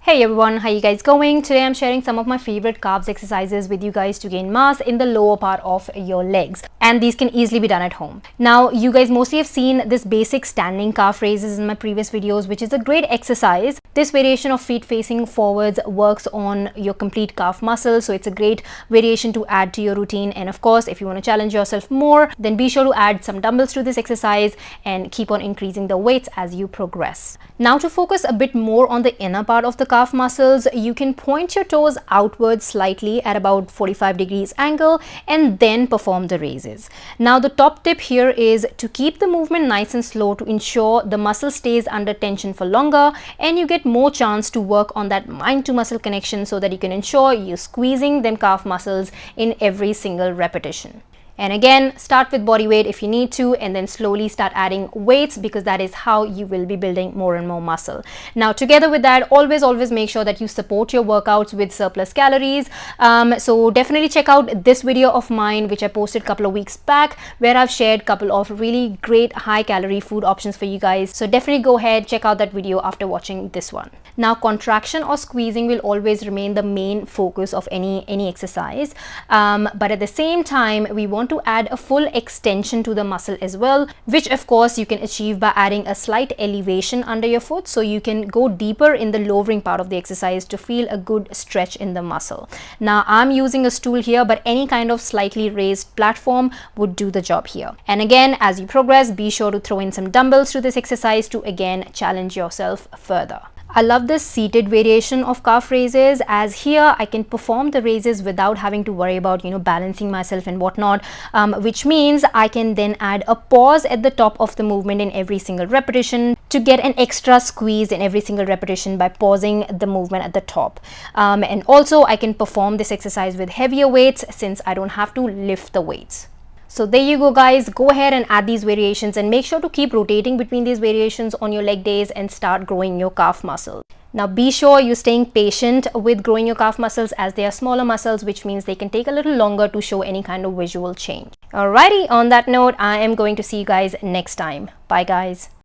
Hey everyone, how you guys going? Today I'm sharing some of my favorite calves exercises with you guys to gain mass in the lower part of your legs, and these can easily be done at home. Now you guys mostly have seen this basic standing calf raises in my previous videos, which is a great exercise. This variation of feet facing forwards works on your complete calf muscle, so it's a great variation to add to your routine. And of course, if you want to challenge yourself more, then be sure to add some dumbbells to this exercise and keep on increasing the weights as you progress. Now to focus a bit more on the inner part of the calf muscles, you can point your toes outwards slightly at about 45 degrees angle and then perform the raises. Now the top tip here is to keep the movement nice and slow to ensure the muscle stays under tension for longer and you get more chance to work on that mind to muscle connection so that you can ensure you're squeezing them calf muscles in every single repetition. And again, start with body weight if you need to, and then slowly start adding weights, because that is how you will be building more and more muscle. Now, together with that, always make sure that you support your workouts with surplus calories. So definitely check out this video of mine, which I posted a couple of weeks back, where I've shared a couple of really great high calorie food options for you guys. So definitely go ahead, check out that video after watching this one. Now, contraction or squeezing will always remain the main focus of any exercise. But at the same time, we want to add a full extension to the muscle as well, which of course you can achieve by adding a slight elevation under your foot, so you can go deeper in the lowering part of the exercise to feel a good stretch in the muscle. Now I'm using a stool here, but any kind of slightly raised platform would do the job here. And again, as you progress, be sure to throw in some dumbbells to this exercise to again challenge yourself further. I love this seated variation of calf raises, as here I can perform the raises without having to worry about balancing myself and whatnot, which means I can then add a pause at the top of the movement in every single repetition to get an extra squeeze in every single repetition by pausing the movement at the top. And also I can perform this exercise with heavier weights since I don't have to lift the weights. So there you go guys, go ahead and add these variations and make sure to keep rotating between these variations on your leg days and start growing your calf muscle. Now be sure you're staying patient with growing your calf muscles, as they are smaller muscles, which means they can take a little longer to show any kind of visual change. Alrighty, on that note, I am going to see you guys next time. Bye guys.